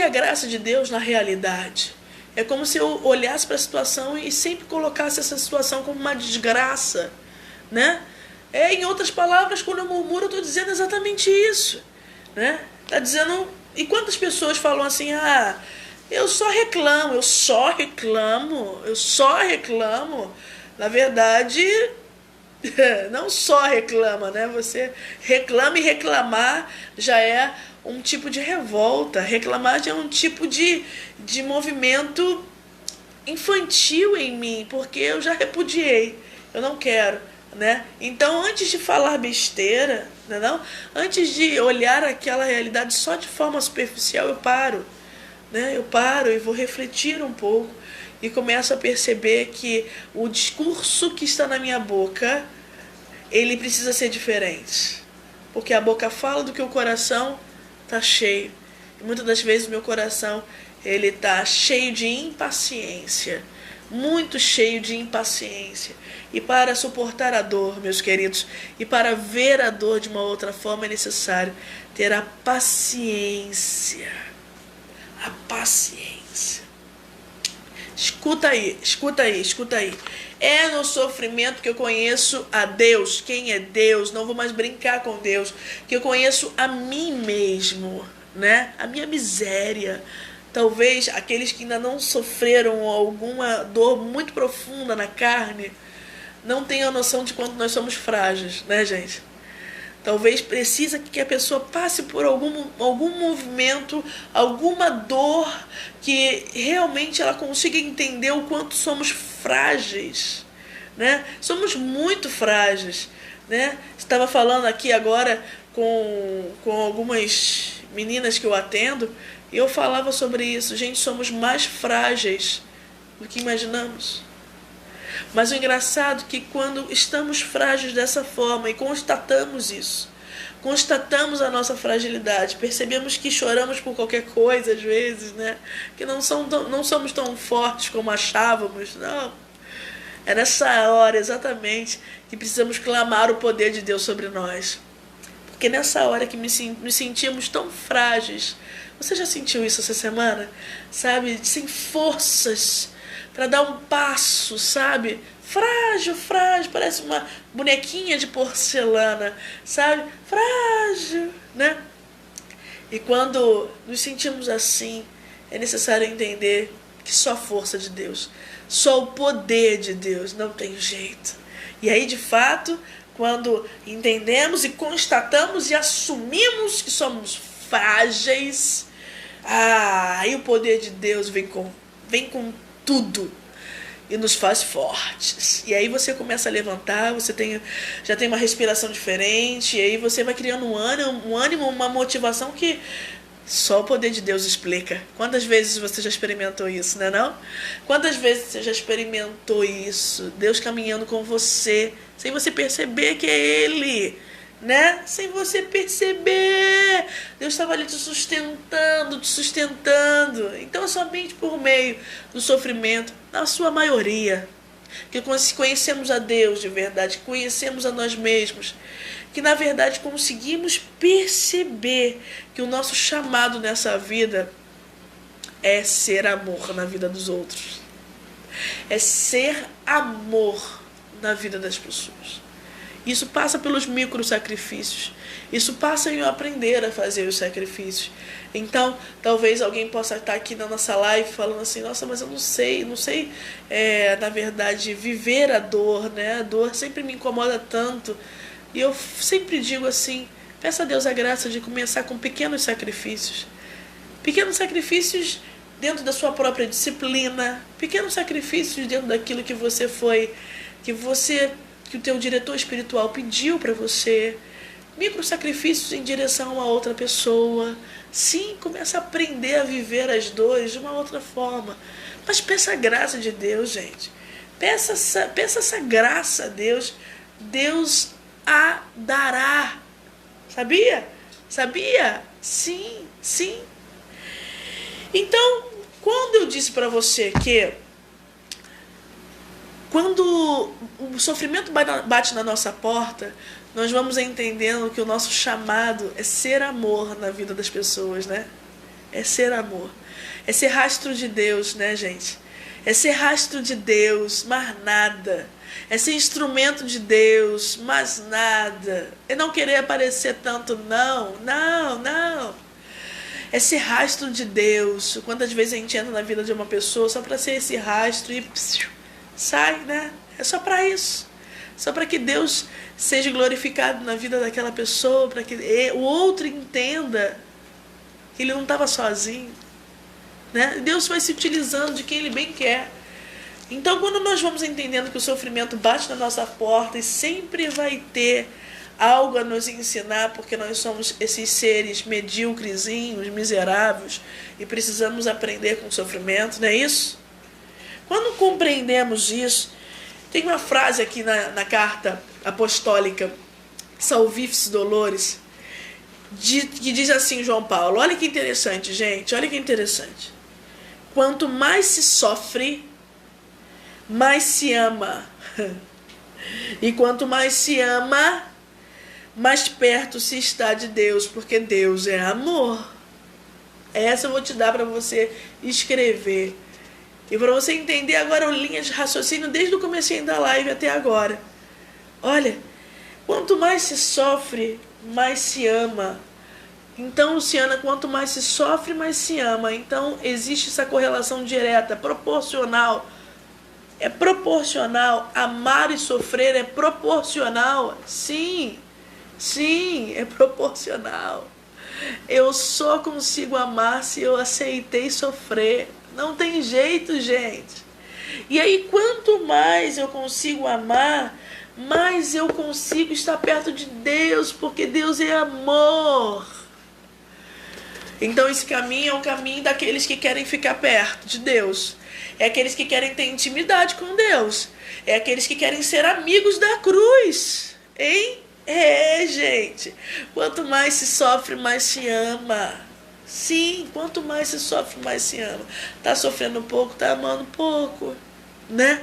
a graça de Deus na realidade. É como se eu olhasse para a situação e sempre colocasse essa situação como uma desgraça, né? Em outras palavras, quando eu murmuro, eu estou dizendo exatamente isso, né? Tá dizendo... E quantas pessoas falam assim, eu só reclamo. Na verdade, não só reclama, né? Você reclama, e reclamar já é um tipo de revolta. Reclamar já é um tipo de movimento infantil em mim, porque eu já repudiei. Eu não quero, né? Então, antes de falar besteira, não? Antes de olhar aquela realidade só de forma superficial, eu paro. Né? Eu paro e vou refletir um pouco e começo a perceber que o discurso que está na minha boca, ele precisa ser diferente. Porque a boca fala do que o coração está cheio. E muitas das vezes o meu coração ele está cheio de impaciência. Muito cheio de impaciência. E para suportar a dor, meus queridos, e para ver a dor de uma outra forma, é necessário ter a paciência. A paciência. Escuta aí. É no sofrimento que eu conheço a Deus, quem é Deus, não vou mais brincar com Deus, que eu conheço a mim mesmo, né? A minha miséria. Talvez aqueles que ainda não sofreram alguma dor muito profunda na carne, não tenham noção de quanto nós somos frágeis, né, gente? Talvez precisa que a pessoa passe por algum movimento, alguma dor, que realmente ela consiga entender o quanto somos frágeis, né? Somos muito frágeis, né? Estava falando aqui agora com algumas meninas que eu atendo, e eu falava sobre isso. Gente, somos mais frágeis do que imaginamos. Mas o engraçado é que quando estamos frágeis dessa forma e constatamos isso, constatamos a nossa fragilidade, percebemos que choramos por qualquer coisa às vezes, né? Que não somos tão fortes como achávamos, não. É nessa hora exatamente que precisamos clamar o poder de Deus sobre nós. Porque nessa hora que nos sentimos tão frágeis, você já sentiu isso essa semana? Sabe? Sem forças para dar um passo, sabe? Frágil, parece uma bonequinha de porcelana, sabe? Frágil, né? E quando nos sentimos assim, é necessário entender que só a força de Deus, só o poder de Deus, não tem jeito. E aí, de fato, quando entendemos e constatamos e assumimos que somos frágeis, aí o poder de Deus vem com tudo e nos faz fortes. E aí você começa a levantar, já tem uma respiração diferente, e aí você vai criando um ânimo, uma motivação que só o poder de Deus explica. Quantas vezes você já experimentou isso, né não? Quantas vezes você já experimentou isso? Deus caminhando com você, sem você perceber que é Ele, né? Sem você perceber. Deus estava ali te sustentando. Então é somente por meio do sofrimento, na sua maioria, que conhecemos a Deus de verdade, que conhecemos a nós mesmos, que na verdade conseguimos perceber que o nosso chamado nessa vida é ser amor na vida dos outros. É ser amor na vida das pessoas. Isso passa pelos micro sacrifícios. Isso passa em eu aprender a fazer os sacrifícios. Então, talvez alguém possa estar aqui na nossa live falando assim, nossa, mas eu não sei, na verdade, viver a dor, né? A dor sempre me incomoda tanto. E eu sempre digo assim, peça a Deus a graça de começar com pequenos sacrifícios. Pequenos sacrifícios dentro da sua própria disciplina. Pequenos sacrifícios dentro daquilo que você foi, que o teu diretor espiritual pediu para você. Micro sacrifícios em direção a outra pessoa. Sim, começa a aprender a viver as dores de uma outra forma. Mas peça a graça de Deus, gente. Peça essa graça a Deus. Deus a dará. Sabia? Sim. Então, quando eu disse para você que quando o sofrimento bate na nossa porta, nós vamos entendendo que o nosso chamado é ser amor na vida das pessoas, né? É ser amor. É ser rastro de Deus, né, gente? É ser rastro de Deus, mais nada. É ser instrumento de Deus, mas nada. É não querer aparecer tanto, não. É ser rastro de Deus. Quantas vezes a gente entra na vida de uma pessoa só para ser esse rastro e sai, né? É só para isso. Só para que Deus seja glorificado na vida daquela pessoa, para que o outro entenda que ele não estava sozinho, né? Deus vai se utilizando de quem Ele bem quer. Então, quando nós vamos entendendo que o sofrimento bate na nossa porta e sempre vai ter algo a nos ensinar, porque nós somos esses seres medíocrezinhos, miseráveis, e precisamos aprender com o sofrimento, não é isso? Quando compreendemos isso, tem uma frase aqui na carta apostólica Salvifici Doloris, que diz assim, João Paulo, olha que interessante, gente, olha que interessante. Quanto mais se sofre, mais se ama. E quanto mais se ama, mais perto se está de Deus, porque Deus é amor. Essa eu vou te dar para você escrever. E para você entender agora a linha de raciocínio desde o comecinho da live até agora. Olha, quanto mais se sofre, mais se ama. Então, Luciana, quanto mais se sofre, mais se ama. Então, existe essa correlação direta, proporcional. É proporcional. Amar e sofrer é proporcional. Sim, é proporcional. Eu só consigo amar se eu aceitei sofrer. Não tem jeito, gente. E aí, quanto mais eu consigo amar, mais eu consigo estar perto de Deus, porque Deus é amor. Então, esse caminho é um caminho daqueles que querem ficar perto de Deus. É aqueles que querem ter intimidade com Deus. É aqueles que querem ser amigos da cruz. Hein? Gente. Quanto mais se sofre, mais se ama. Sim, quanto mais se sofre, mais se ama. Tá sofrendo pouco, tá amando pouco, né?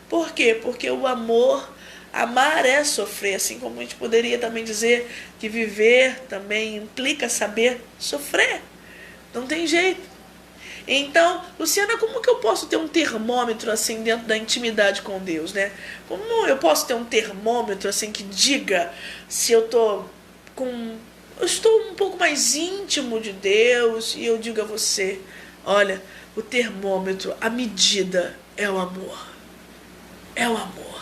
Por quê? Porque o amar é sofrer, assim como a gente poderia também dizer que viver também implica saber sofrer. Não tem jeito. Então, Luciana, como que eu posso ter um termômetro assim dentro da intimidade com Deus, né? Como eu posso ter um termômetro assim que diga se eu estou um pouco mais íntimo de Deus, e eu digo a você, olha, o termômetro, a medida é o amor. É o amor.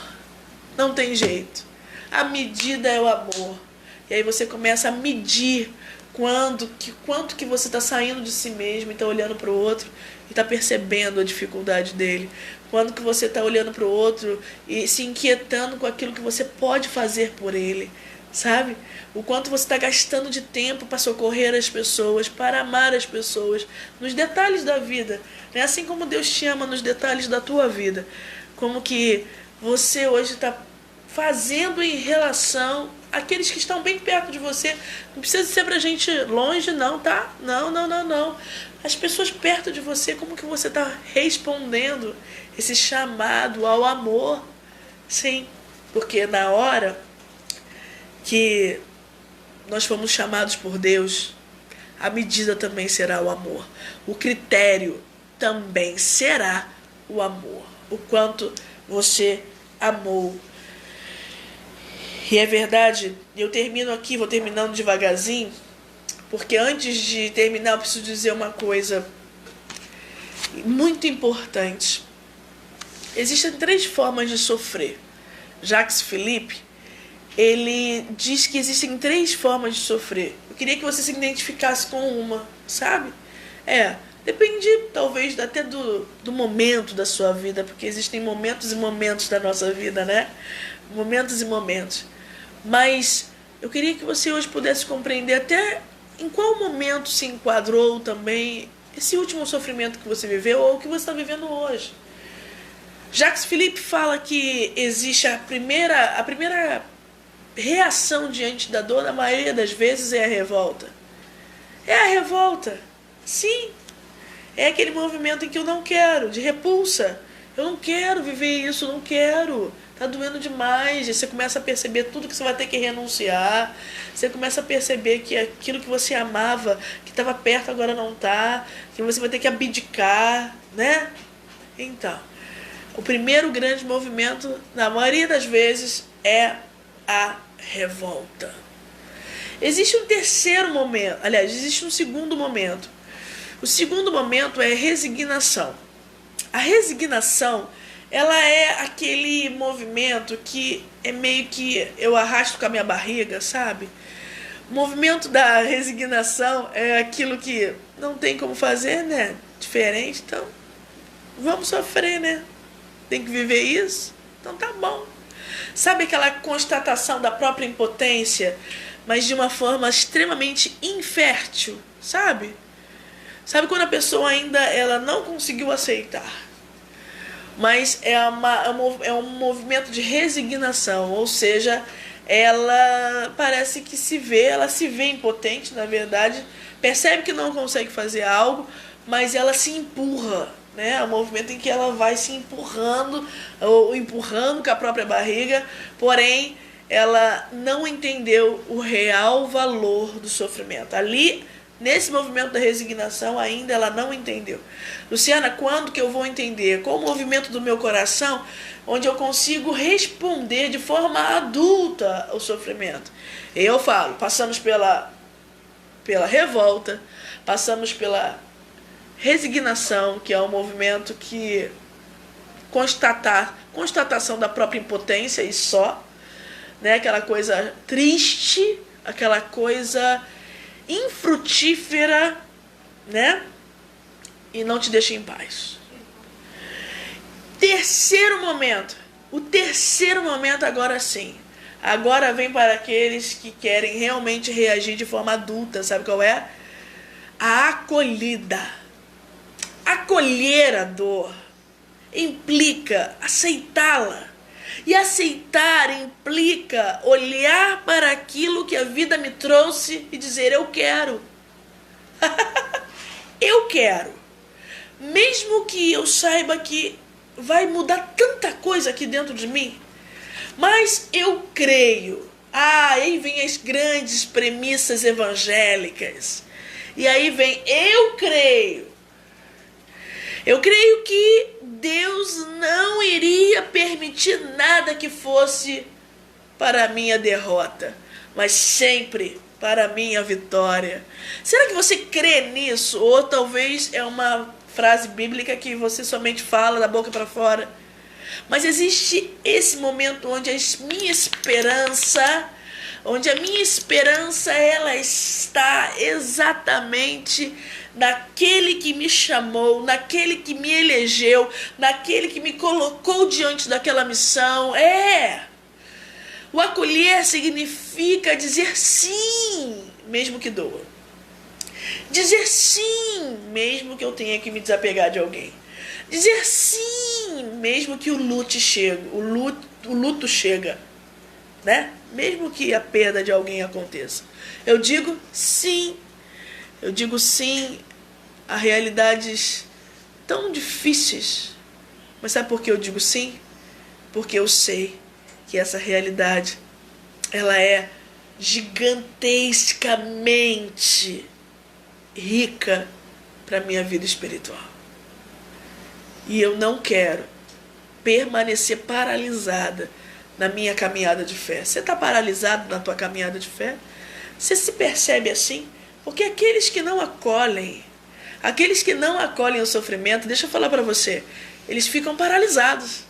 Não tem jeito. A medida é o amor. E aí você começa a medir quanto que você está saindo de si mesmo e está olhando para o outro e está percebendo a dificuldade dele? Quando que você está olhando para o outro e se inquietando com aquilo que você pode fazer por ele? Sabe? O quanto você está gastando de tempo para socorrer as pessoas, para amar as pessoas, nos detalhes da vida, né? Assim como Deus te ama nos detalhes da tua vida. Como que você hoje está fazendo em relação àqueles que estão bem perto de você. Não precisa ser pra gente longe, não, tá? Não. As pessoas perto de você, como que você está respondendo esse chamado ao amor? Sim, porque na hora que nós fomos chamados por Deus, a medida também será o amor. O critério também será o amor. O quanto você amou. E é verdade, eu termino aqui, vou terminando devagarzinho, porque antes de terminar eu preciso dizer uma coisa muito importante. Existem 3 formas de sofrer. Jacques Philippe, ele diz que existem 3 formas de sofrer. Eu queria que você se identificasse com uma, sabe? Depende talvez até do momento da sua vida, porque existem momentos e momentos da nossa vida, né? Momentos e momentos. Mas eu queria que você hoje pudesse compreender até em qual momento se enquadrou também esse último sofrimento que você viveu ou que você está vivendo hoje. Jacques Philippe fala que existe a primeira reação diante da dor, na maioria das vezes, é a revolta. É a revolta, sim. É aquele movimento em que eu não quero, de repulsa. Eu não quero viver isso, não quero. Tá doendo demais. E você começa a perceber tudo que você vai ter que renunciar. Você começa a perceber que aquilo que você amava, que estava perto, agora não tá. Que você vai ter que abdicar, né? Então, o primeiro grande movimento, na maioria das vezes, é a revolta. Existe um terceiro momento, aliás, existe um segundo momento. O segundo momento é a resignação. A resignação, ela é aquele movimento que é meio que eu arrasto com a minha barriga, sabe? O movimento da resignação é aquilo que não tem como fazer, né? Diferente, então vamos sofrer, né? Tem que viver isso? Então tá bom. Sabe aquela constatação da própria impotência, mas de uma forma extremamente infértil, sabe? Sabe quando a pessoa ainda ela não conseguiu aceitar, mas é um movimento de resignação, ou seja, ela parece que ela se vê impotente, na verdade, percebe que não consegue fazer algo, mas ela se empurra, né? É um movimento em que ela vai se empurrando, ou empurrando com a própria barriga, porém ela não entendeu o real valor do sofrimento. Ali, nesse movimento da resignação, ainda ela não entendeu. Luciana, quando que eu vou entender? Qual o movimento do meu coração onde eu consigo responder de forma adulta ao sofrimento? Eu falo, passamos pela revolta, passamos pela resignação, que é um movimento que constatação da própria impotência e só, né? Aquela coisa triste, aquela coisa infrutífera, né? E não te deixa em paz. O terceiro momento agora sim. Agora vem para aqueles que querem realmente reagir de forma adulta, sabe qual é? A acolhida. Acolher a dor implica aceitá-la. E aceitar implica olhar para aquilo que a vida me trouxe e dizer, eu quero. Eu quero. Mesmo que eu saiba que vai mudar tanta coisa aqui dentro de mim, mas eu creio. Aí vem as grandes premissas evangélicas. E aí vem, eu creio. Eu creio que Deus não iria permitir nada que fosse para a minha derrota, mas sempre para a minha vitória. Será que você crê nisso? Ou talvez é uma frase bíblica que você somente fala da boca para fora? Mas existe esse momento onde a minha esperança onde a minha esperança ela está exatamente naquele que me chamou, naquele que me elegeu, naquele que me colocou diante daquela missão. O acolher significa dizer sim, mesmo que doa. Dizer sim, mesmo que eu tenha que me desapegar de alguém. Dizer sim, mesmo que o luto chega, né? Mesmo que a perda de alguém aconteça. Eu digo sim a realidades tão difíceis. Mas sabe por que eu digo sim? Porque eu sei que essa realidade, ela é gigantescamente rica para a minha vida espiritual. E eu não quero permanecer paralisada na minha caminhada de fé. Você está paralisado na tua caminhada de fé? Você se percebe assim? Porque aqueles que não acolhem o sofrimento, deixa eu falar para você, eles ficam paralisados.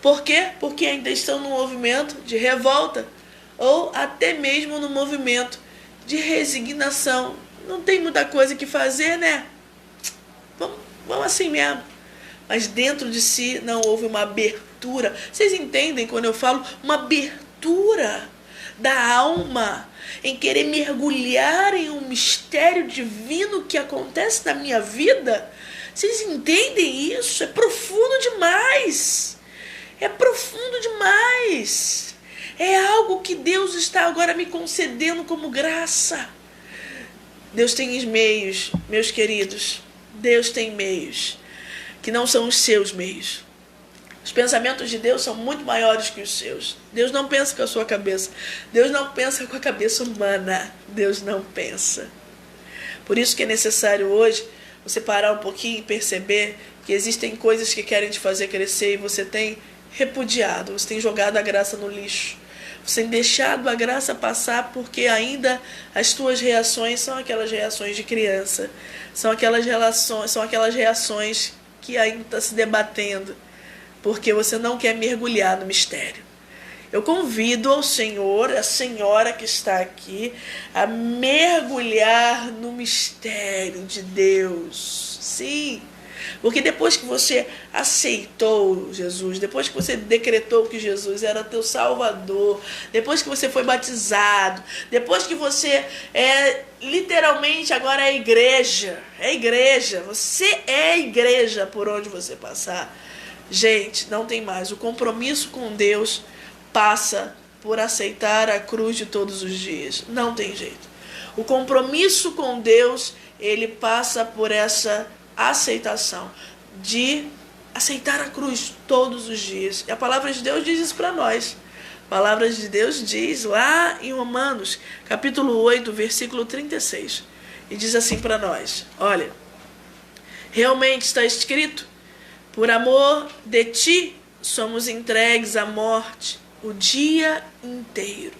Por quê? Porque ainda estão no movimento de revolta ou até mesmo no movimento de resignação. Não tem muita coisa que fazer, né? Vamos assim mesmo. Mas dentro de si não houve uma abertura. Vocês entendem quando eu falo uma abertura da alma em querer mergulhar em um mistério divino que acontece na minha vida? Vocês entendem isso? É profundo demais. É algo que Deus está agora me concedendo como graça. Deus tem meios, meus queridos. Deus tem meios que não são os seus meios. Os pensamentos de Deus são muito maiores que os seus. Deus não pensa com a sua cabeça. Deus não pensa com a cabeça humana. Deus não pensa. Por isso que é necessário hoje você parar um pouquinho e perceber que existem coisas que querem te fazer crescer e você tem repudiado, você tem jogado a graça no lixo. Você tem deixado a graça passar porque ainda as tuas reações são aquelas reações de criança. São aquelas reações que ainda está se debatendo. Porque você não quer mergulhar no mistério. Eu convido ao Senhor, a senhora que está aqui, a mergulhar no mistério de Deus. Sim. Porque depois que você aceitou Jesus, depois que você decretou que Jesus era teu Salvador, depois que você foi batizado, depois que você literalmente agora é igreja, você é igreja por onde você passar. Gente, não tem mais. O compromisso com Deus passa por aceitar a cruz de todos os dias. Não tem jeito. O compromisso com Deus, ele passa por essa aceitação de aceitar a cruz todos os dias. E a palavra de Deus diz isso para nós. A palavra de Deus diz lá em Romanos, capítulo 8, versículo 36. E diz assim para nós: olha, realmente está escrito: por amor de ti somos entregues à morte o dia inteiro.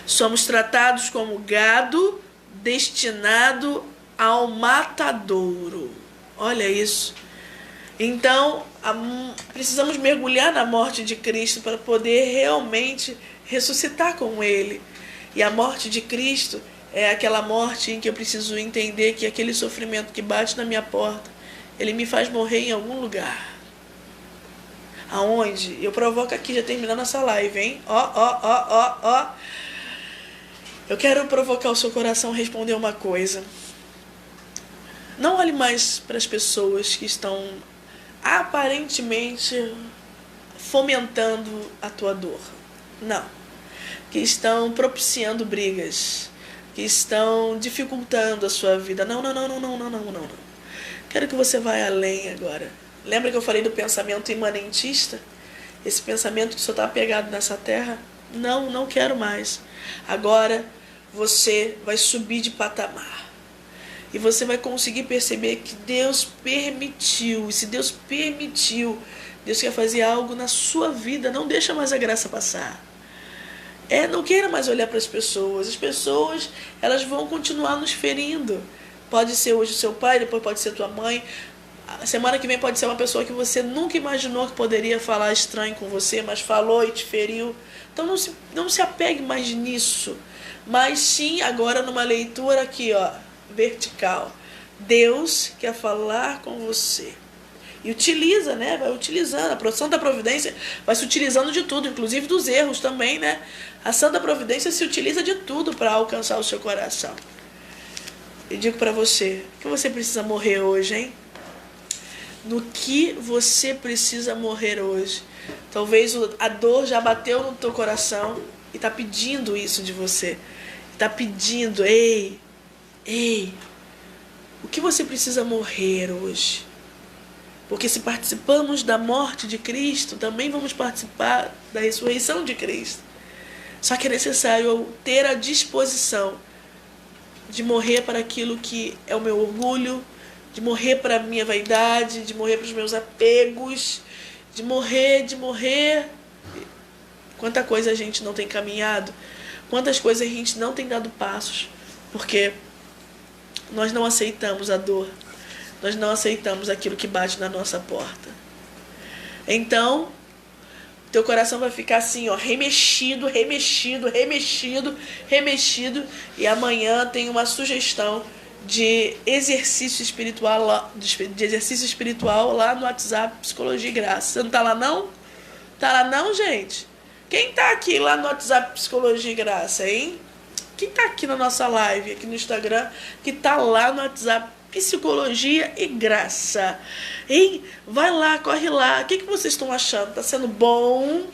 Somos tratados como gado destinado ao matadouro. Olha isso. Então, precisamos mergulhar na morte de Cristo para poder realmente ressuscitar com Ele. E a morte de Cristo é aquela morte em que eu preciso entender que aquele sofrimento que bate na minha porta, ele me faz morrer em algum lugar. Aonde? Eu provoco aqui, já terminando essa live, hein? Ó. Eu quero provocar o seu coração a responder uma coisa. Não olhe mais para as pessoas que estão aparentemente fomentando a tua dor. Não. Que estão propiciando brigas. Que estão dificultando a sua vida. Não. Quero que você vá além agora. Lembra que eu falei do pensamento imanentista? Esse pensamento que só está apegado nessa terra? Não quero mais. Agora você vai subir de patamar. E você vai conseguir perceber que Deus permitiu. E se Deus permitiu, Deus quer fazer algo na sua vida. Não deixa mais a graça passar. Não queira mais olhar para as pessoas. As pessoas, elas vão continuar nos ferindo. Pode ser hoje o seu pai, depois pode ser tua mãe. A semana que vem pode ser uma pessoa que você nunca imaginou que poderia falar estranho com você, mas falou e te feriu. Então não se apegue mais nisso. Mas sim, agora numa leitura aqui, ó, vertical. Deus quer falar com você. E utiliza, né? Vai utilizando. A Santa Providência vai se utilizando de tudo, inclusive dos erros também, né? A Santa Providência se utiliza de tudo para alcançar o seu coração. Eu digo para você, que você precisa morrer hoje, hein? No que você precisa morrer hoje. Talvez a dor já bateu no teu coração e está pedindo isso de você. Está pedindo, ei, o que você precisa morrer hoje? Porque se participamos da morte de Cristo, também vamos participar da ressurreição de Cristo. Só que é necessário ter a disposição de morrer para aquilo que é o meu orgulho, de morrer para a minha vaidade, de morrer para os meus apegos, de morrer. Quanta coisa a gente não tem caminhado, quantas coisas a gente não tem dado passos, porque nós não aceitamos a dor, nós não aceitamos aquilo que bate na nossa porta. Então, teu coração vai ficar assim, ó, remexido, e amanhã tem uma sugestão de exercício espiritual lá no WhatsApp Psicologia e Graça. Você não tá lá não? Tá lá não, gente? Quem tá aqui lá no WhatsApp Psicologia e Graça, hein? Quem tá aqui na nossa live, aqui no Instagram, que tá lá no WhatsApp Psicologia e Graça, hein? Vai lá, corre lá. O que vocês estão achando? Tá sendo bom?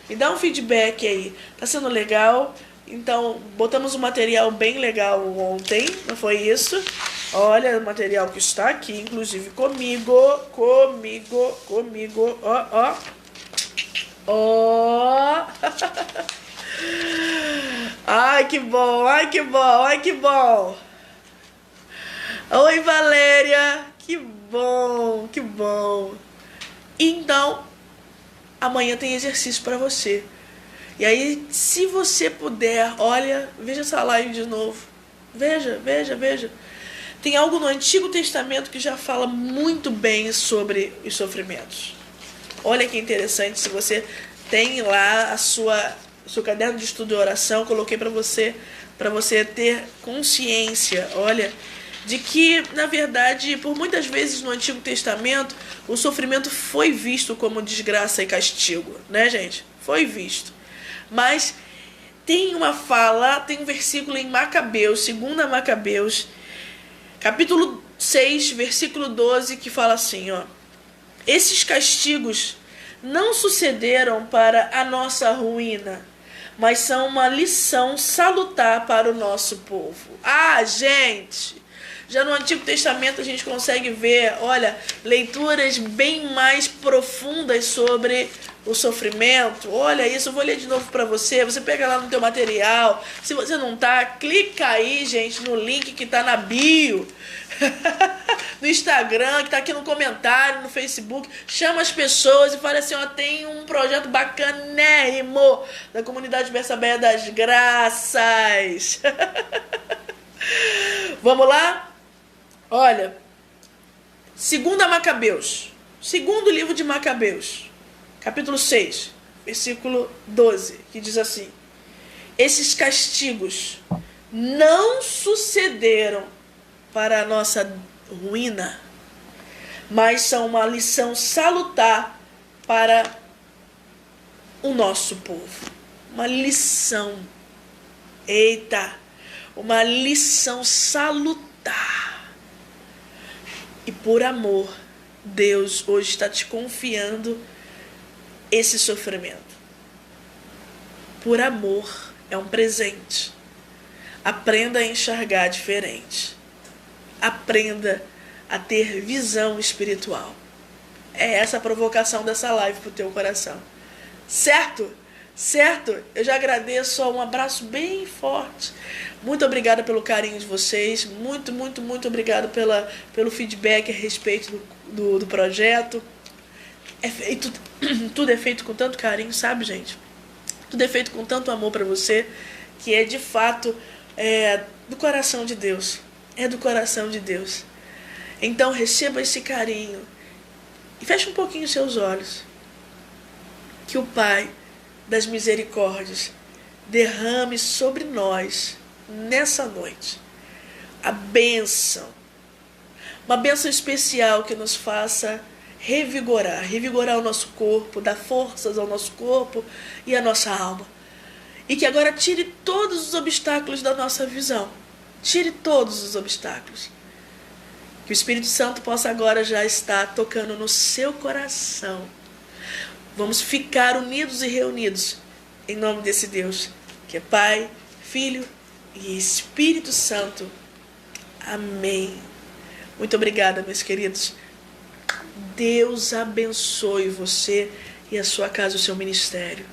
Me dá um feedback aí. Tá sendo legal? Então, botamos um material bem legal ontem, não foi isso? Olha o material que está aqui, inclusive comigo, ó. Ai, que bom. Oi, Valéria, que bom. Então, amanhã tem exercício para você. E aí, se você puder, olha, veja essa live de novo. Veja. Tem algo no Antigo Testamento que já fala muito bem sobre os sofrimentos. Olha que interessante, se você tem lá o seu caderno de estudo e oração, coloquei para você ter consciência, olha, de que, na verdade, por muitas vezes no Antigo Testamento, o sofrimento foi visto como desgraça e castigo, né, gente? Foi visto. Mas tem um versículo em Macabeus, 2 Macabeus, capítulo 6, versículo 12, que fala assim, ó: esses castigos não sucederam para a nossa ruína, mas são uma lição salutar para o nosso povo. Ah, gente! Já no Antigo Testamento a gente consegue ver, olha, leituras bem mais profundas sobre o sofrimento. Olha isso, eu vou ler de novo para você. Você pega lá no teu material. Se você não tá, clica aí, gente, no link que tá na bio. No Instagram, que tá aqui no comentário, no Facebook. Chama as pessoas e fala assim, ó, tem um projeto bacanérrimo da comunidade Berçabeia das Graças. Vamos lá? Olha, 2 Macabeus, segundo livro de Macabeus, capítulo 6, versículo 12, que diz assim: esses castigos não sucederam para a nossa ruína, mas são uma lição salutar para o nosso povo. Uma lição, uma lição salutar. E por amor, Deus hoje está te confiando esse sofrimento. Por amor, é um presente. Aprenda a enxergar diferente. Aprenda a ter visão espiritual. É essa a provocação dessa live para o teu coração. Certo? Eu já agradeço, um abraço bem forte. Muito obrigada pelo carinho de vocês. Muito obrigada pelo feedback a respeito do projeto. Tudo é feito com tanto carinho, sabe, gente? Tudo é feito com tanto amor para você, que é de fato do coração de Deus. É do coração de Deus. Então receba esse carinho e feche um pouquinho os seus olhos. Que o Pai das misericórdias derrame sobre nós nessa noite a bênção, uma bênção especial que nos faça revigorar o nosso corpo, dar forças ao nosso corpo e à nossa alma. E que agora tire todos os obstáculos da nossa visão. Tire todos os obstáculos. Que o Espírito Santo possa agora já estar tocando no seu coração. Vamos ficar unidos e reunidos em nome desse Deus, que é Pai, Filho e Espírito Santo. Amém. Muito obrigada, meus queridos. Deus abençoe você e a sua casa, o seu ministério.